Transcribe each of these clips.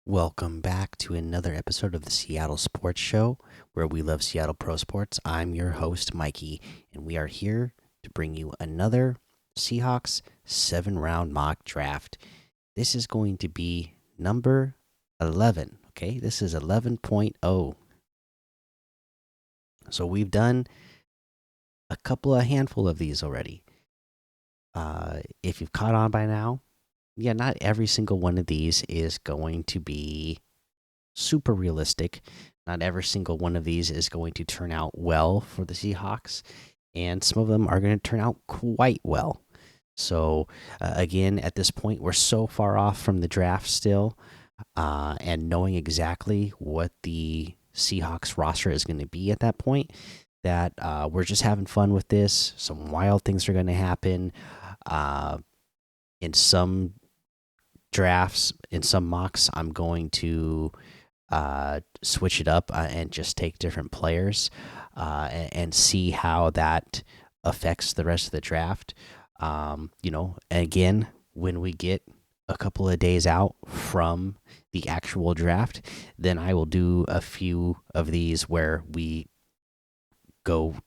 Welcome back to another episode of the Seattle Sports Show, where we love Seattle pro sports. I'm your host, Mikey, and we are here to bring you another Seahawks 7 round mock draft. This is going to be number 11. Okay, this is 11.0. So we've done a handful of these already. If you've caught on by now, yeah, not every single one of these is going to be super realistic. Not every single one of these is going to turn out well for the Seahawks, and some of them are going to turn out quite well. So, again, at this point, we're so far off from the draft still, and knowing exactly what the Seahawks roster is going to be at that point, that we're just having fun with this. Some wild things are going to happen. In some drafts, in some mocks, I'm going to switch it up and just take different players and see how that affects the rest of the draft. Again, when we get a couple of days out from the actual draft, then I will do a few of these where we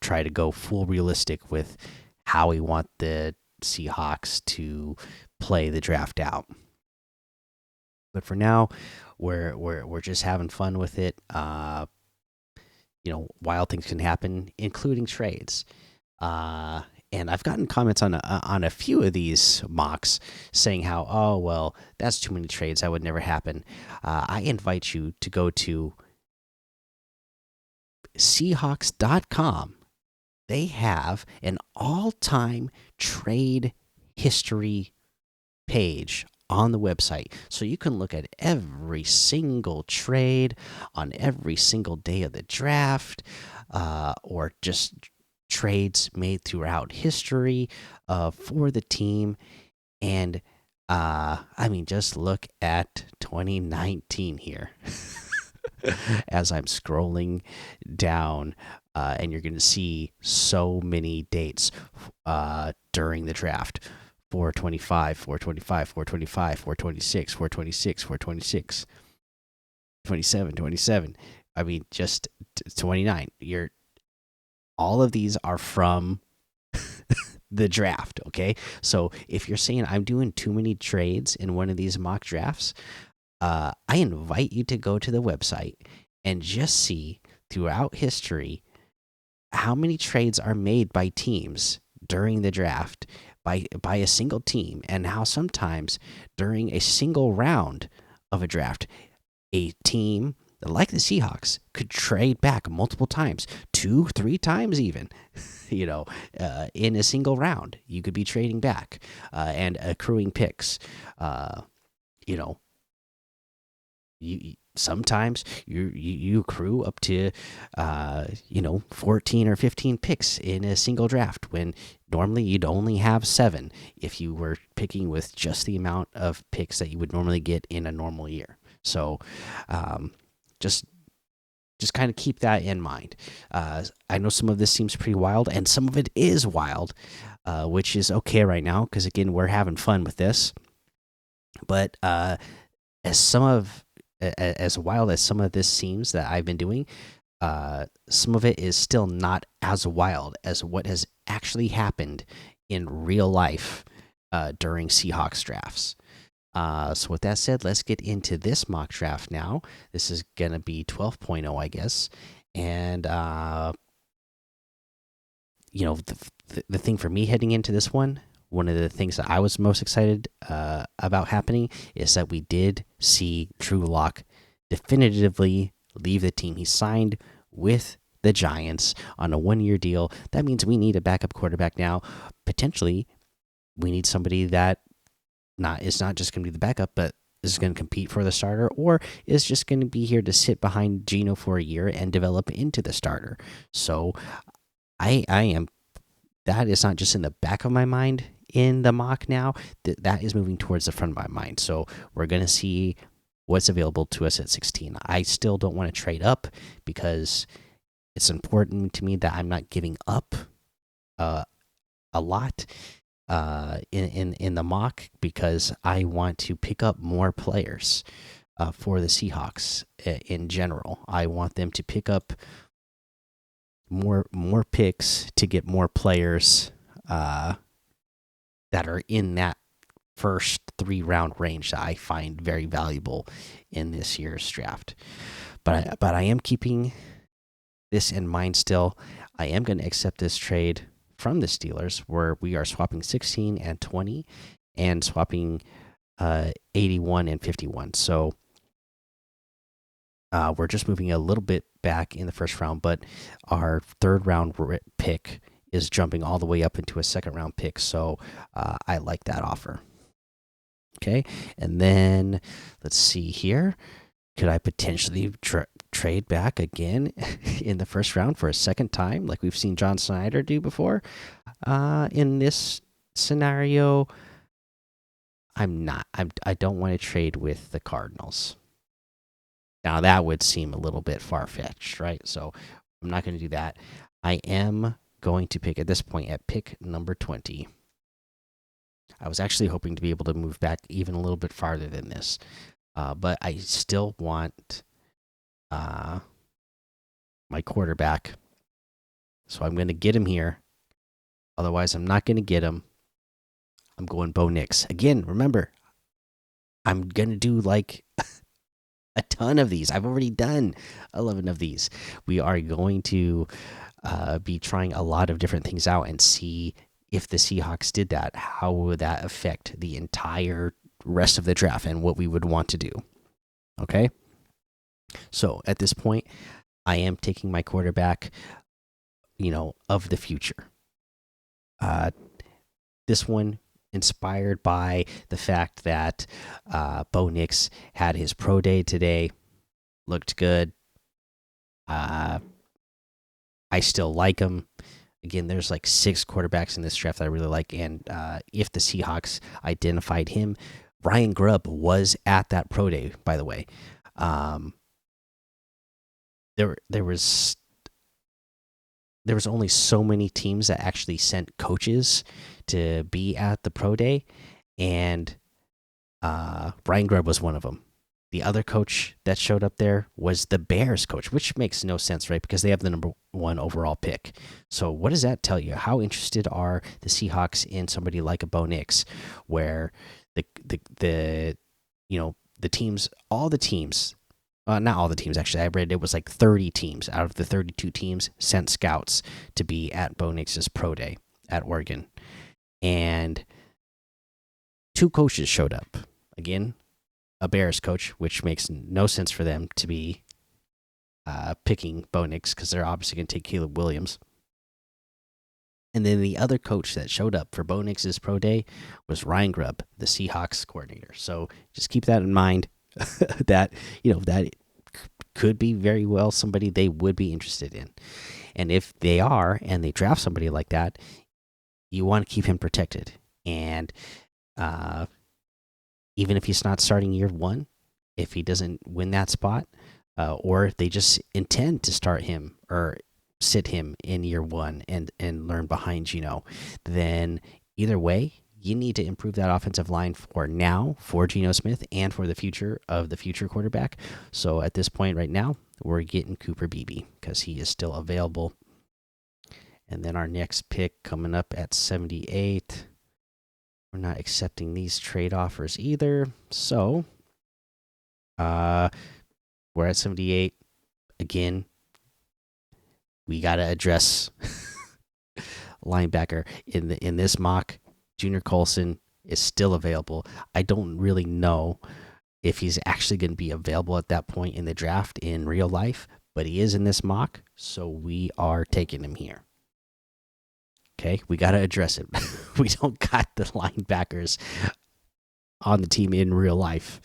try to go full realistic with how we want the Seahawks to play the draft out. But for now, we're just having fun with it. Wild things can happen, including trades. And I've gotten comments on a few of these mocks saying how, oh well, that's too many trades, that would never happen. I invite you to go to Seahawks.com. They have an all-time trade history page on the website, so you can look at every single trade on every single day of the draft, or just trades made throughout history for the team. And just look at 2019 here. As I'm scrolling down, and you're going to see so many dates during the draft: 425, 425, 425, 426, 426, 426, 27, 27. I mean, just 29. All of these are from the draft. Okay, so if you're saying I'm doing too many trades in one of these mock drafts, I invite you to go to the website and just see throughout history how many trades are made by teams during the draft by a single team, and how sometimes during a single round of a draft, a team like the Seahawks could trade back multiple times, 2 3 times even. In a single round you could be trading back and accruing picks. You know you sometimes you accrue up to 14 or 15 picks in a single draft, when normally you'd only have 7 if you were picking with just the amount of picks that you would normally get in a normal year. So just kind of keep that in mind. I know some of this seems pretty wild, and some of it is wild, which is okay right now because, again, we're having fun with this. But as wild as some of this seems that I've been doing, some of it is still not as wild as what has actually happened in real life during Seahawks drafts. So with that said, let's get into this mock draft now. This is gonna be 12.0, I guess. And the thing for me heading into this one of the things that I was most excited about happening is that we did see Drew Lock definitively leave the team. He signed with the Giants on a 1 year deal. That means we need a backup quarterback now. Potentially, we need somebody that is not just going to be the backup, but is going to compete for the starter, or is just going to be here to sit behind Geno for a year and develop into the starter. So I am. That is not just in the back of my mind in the mock now. That is moving towards the front of my mind. So we're going to see what's available to us at 16. I still don't want to trade up because it's important to me that I'm not giving up a lot in the mock, because I want to pick up more players. for the Seahawks in general. I want them to pick up more picks to get more players uh, that are in that first 3 round range that I find very valuable in this year's draft. But I am keeping this in mind still. I am going to accept this trade from the Steelers where we are swapping 16 and 20 and swapping 81 and 51. So we're just moving a little bit back in the first round, but our 3rd round pick is jumping all the way up into a 2nd round pick. So I like that offer. Okay. And then let's see here. Could I potentially trade back again in the first round for a 2nd time, like we've seen John Snyder do before? In this scenario, I'm not. I don't want to trade with the Cardinals. Now that would seem a little bit far fetched, right? So I'm not going to do that. I am going to pick at this point at pick number 20. I was actually hoping to be able to move back even a little bit farther than this, but I still want my quarterback. So I'm going to get him here. Otherwise, I'm not going to get him. I'm going Bo Nix. Again, remember, I'm going to do like a ton of these. I've already done 11 of these. We are going to be trying a lot of different things out and see if the Seahawks did that. How would that affect the entire rest of the draft and what we would want to do? Okay. So at this point, I am taking my quarterback, of the future. This one inspired by the fact that Bo Nix had his pro day today, looked good. I still like him. Again, there's like 6 quarterbacks in this draft that I really like, and if the Seahawks identified him, Ryan Grubb was at that pro day, by the way. There was only so many teams that actually sent coaches to be at the pro day, and Ryan Grubb was one of them. The other coach that showed up there was the Bears coach, which makes no sense, right? Because they have the #1 overall pick. So what does that tell you? How interested are the Seahawks in somebody like a Bo Nix, where the teams, all the teams, not all the teams actually. I read it was like 30 teams out of the 32 teams sent scouts to be at Bo Nix's pro day at Oregon, and 2 coaches showed up. Again, a Bears coach, which makes no sense for them to be picking Bo Nix because they're obviously going to take Caleb Williams. And then the other coach that showed up for Bo Nix's pro day was Ryan Grubb, the Seahawks coordinator. So just keep that in mind. That that could be very well somebody they would be interested in, and if they are and they draft somebody like that, you want to keep him protected. And even if he's not starting year 1, if he doesn't win that spot, or if they just intend to start him or sit him in year 1 and learn behind Geno, then either way, you need to improve that offensive line for now, for Geno Smith, and for the future of the future quarterback. So at this point right now, we're getting Cooper Beebe because he is still available. And then our next pick coming up at 78. We're not accepting these trade offers either. So we're at 78. Again, we got to address linebacker in this mock. Junior Colson is still available. I don't really know if he's actually going to be available at that point in the draft in real life, but he is in this mock, so we are taking him here. Okay, we got to address it. We don't got the linebackers on the team in real life.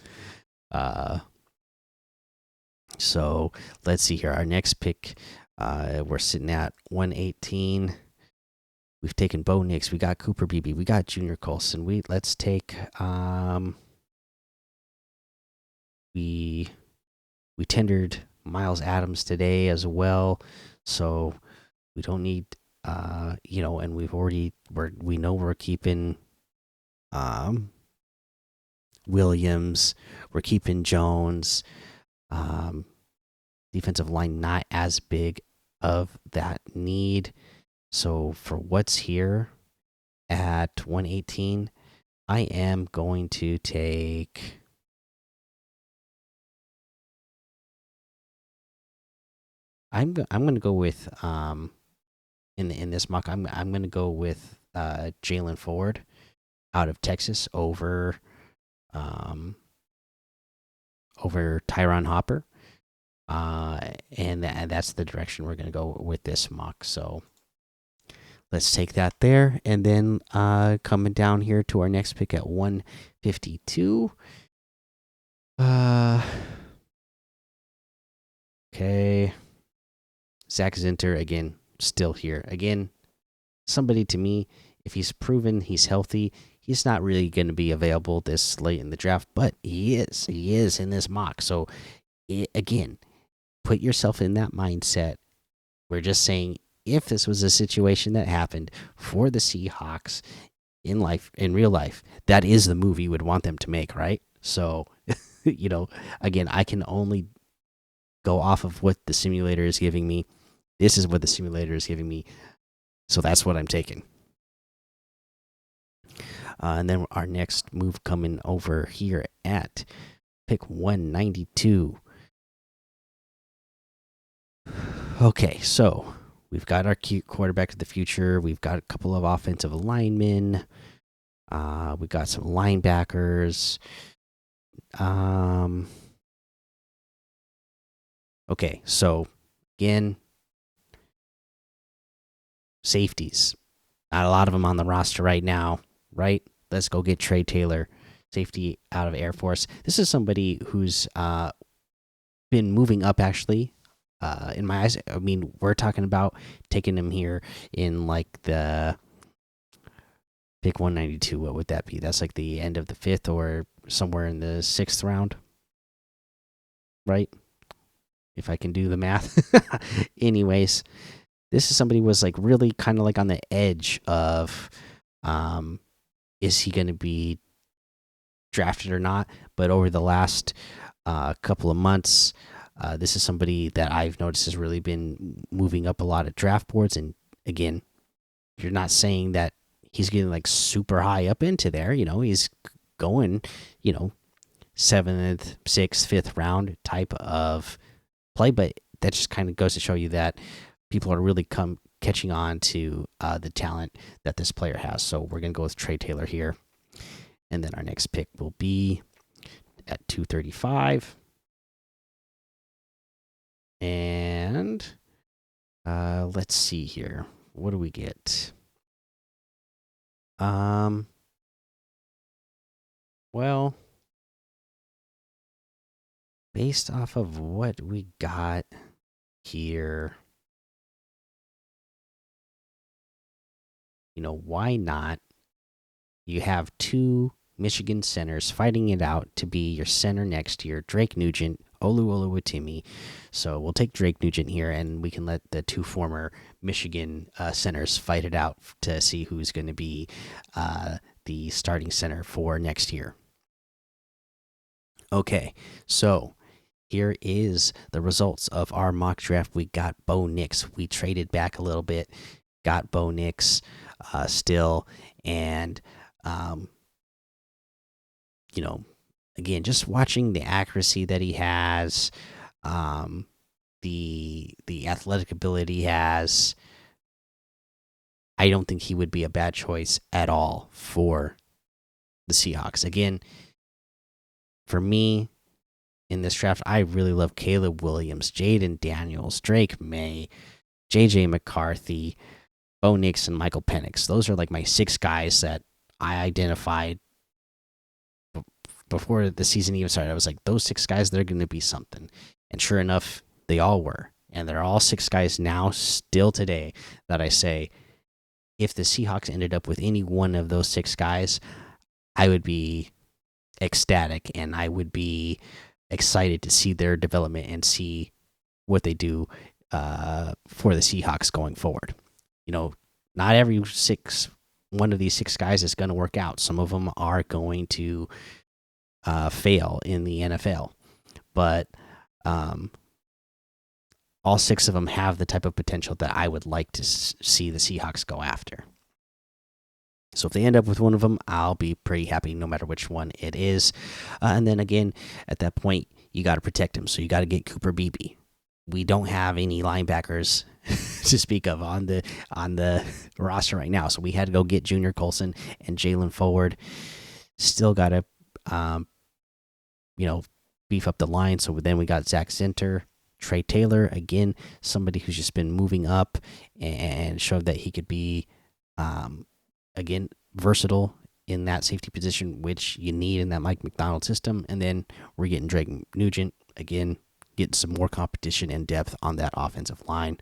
So let's see here. Our next pick, we're sitting at 118. We've taken Bo Nix. We got Cooper Beebe. We got Junior Colson. Let's take we tendered Miles Adams today as well, so we don't need and we know we're keeping Williams. We're keeping Jones. Um, Defensive line not as big of that need. So for what's here at 118, I am going to take. I'm going to go with in this mock. I'm going to go with Jalen Ford out of Texas um over Tyron Hopper. And that's the direction we're going to go with this mock. So let's take that there. And then coming down here to our next pick at 152. Okay. Zach Zinter, again, still here. Again, somebody to me, if he's proven he's healthy, he's not really going to be available this late in the draft, but he is. He is in this mock. So, again, put yourself in that mindset. We're just saying if this was a situation that happened for the Seahawks in real life, that is the move you would want them to make, right? So, again, I can only go off of what the simulator is giving me. This is what the simulator is giving me. So that's what I'm taking. And then our next move coming over here at pick 192. Okay, so we've got our cute quarterback of the future. We've got a couple of offensive linemen. We got some linebackers. Okay, so again, safeties. Not a lot of them on the roster right now, right? Let's go get Trey Taylor, safety out of Air Force. This is somebody who's been moving up actually. In my eyes, I mean, we're talking about taking him here in like the pick 192. What would that be? That's like the end of the fifth or somewhere in the sixth round, right? If I can do the math. Anyways, this is somebody who was like really kind of like on the edge of is he going to be drafted or not? But over the last couple of months, this is somebody that I've noticed has really been moving up a lot of draft boards. And again, you're not saying that he's getting like super high up into there. He's going, seventh, sixth, fifth round type of play. But that just kind of goes to show you that people are really catching on to the talent that this player has. So we're going to go with Trey Taylor here. And then our next pick will be at 235. And let's see here. What do we get? Well, based off of what we got here, why not? You have two Michigan centers fighting it out to be your center next year, Drake Nugent, Olu Oluwatimi. So we'll take Drake Nugent here, and we can let the two former Michigan centers fight it out to see who's going to be the starting center for next year. Okay, so here is the results of our mock draft. We got Bo Nix. We traded back a little bit, got Bo Nix still, and again, just watching the accuracy that he has, the athletic ability he has, I don't think he would be a bad choice at all for the Seahawks. Again, for me in this draft, I really love Caleb Williams, Jaden Daniels, Drake May, JJ McCarthy, Bo Nix, and Michael Penix. Those are like my 6 guys that I identified before the season even started. I was like, those 6 guys, they're going to be something. And sure enough, they all were. And they're all 6 guys now, still today, that I say, if the Seahawks ended up with any one of those 6 guys, I would be ecstatic and I would be excited to see their development and see what they do for the Seahawks going forward. Not every one of these 6 guys is going to work out. Some of them are going to fail in the NFL, but um, all six of them have the type of potential that I would like to see the Seahawks go after. So if they end up with one of them, I'll be pretty happy no matter which one it is. And then again, at that point, you got to protect him. So you got to get Cooper Beebe. We don't have any linebackers to speak of on the roster right now. So we had to go get Junior Colson and Jalen Forward. Still got to, you know, beef up the line. So then we got Zach Zinter, Trey Taylor, again, somebody who's just been moving up and showed that he could be, again, versatile in that safety position, which you need in that Mike McDonald system. And then we're getting Drake Nugent, again, getting some more competition and depth on that offensive line.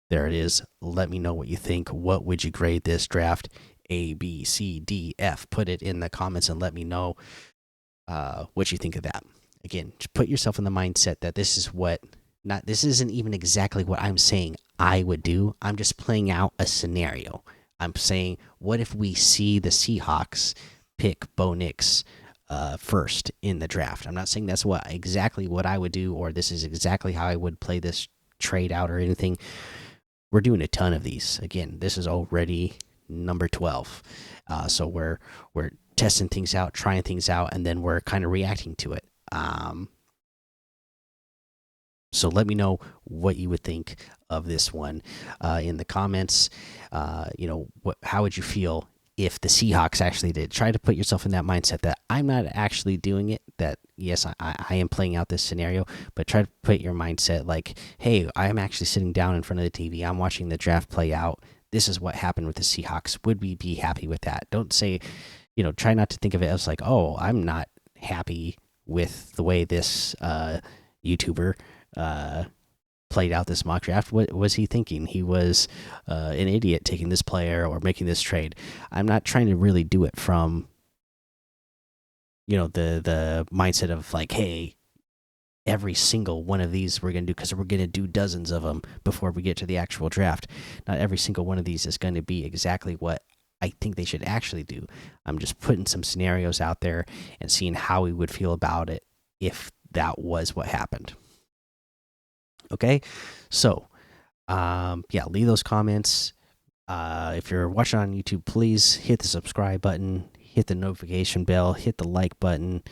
There it is. Let me know what you think. What would you grade this draft? A, B, C, D, F. Put it in the comments and let me know what you think of that. Again, just put yourself in the mindset that this is what not this isn't even exactly what I'm saying I would do. I'm just playing out a scenario. I'm saying, what if we see the Seahawks pick Bo Nix first in the draft? I'm not saying that's exactly what I would do, or this is exactly how I would play this trade out or anything. We're doing a ton of these. Again, this is already number 12, so we're testing things out, trying things out, and then we're kind of reacting to it. So let me know what you would think of this one in the comments. How would you feel if the Seahawks actually did? Try to put yourself in that mindset that I'm not actually doing it. That yes, I am playing out this scenario, but try to put your mindset like, hey, I am actually sitting down in front of the TV. I'm watching the draft play out. This is what happened with the Seahawks. Would we be happy with that? Don't say, try not to think of it as like, oh, I'm not happy with the way this YouTuber played out this mock draft. What was he thinking? He was an idiot taking this player or making this trade. I'm not trying to really do it from the mindset of like, hey, every single one of these we're going to do, because we're going to do dozens of them before we get to the actual draft. Not every single one of these is going to be exactly what I think they should actually do. I'm just putting some scenarios out there and seeing how we would feel about it if that was what happened. Okay, so leave those comments. If you're watching on YouTube, please hit the subscribe button, hit the notification bell, hit the like button.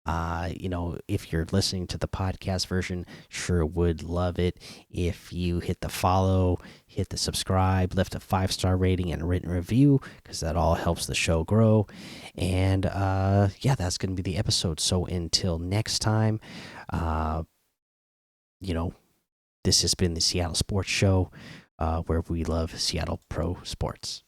If you're listening to the podcast version, sure would love it if you hit the follow, hit the subscribe, left a 5-star rating and a written review, because that all helps the show grow. And that's going to be the episode. So until next time, this has been the Seattle Sports Show, where we love Seattle Pro Sports.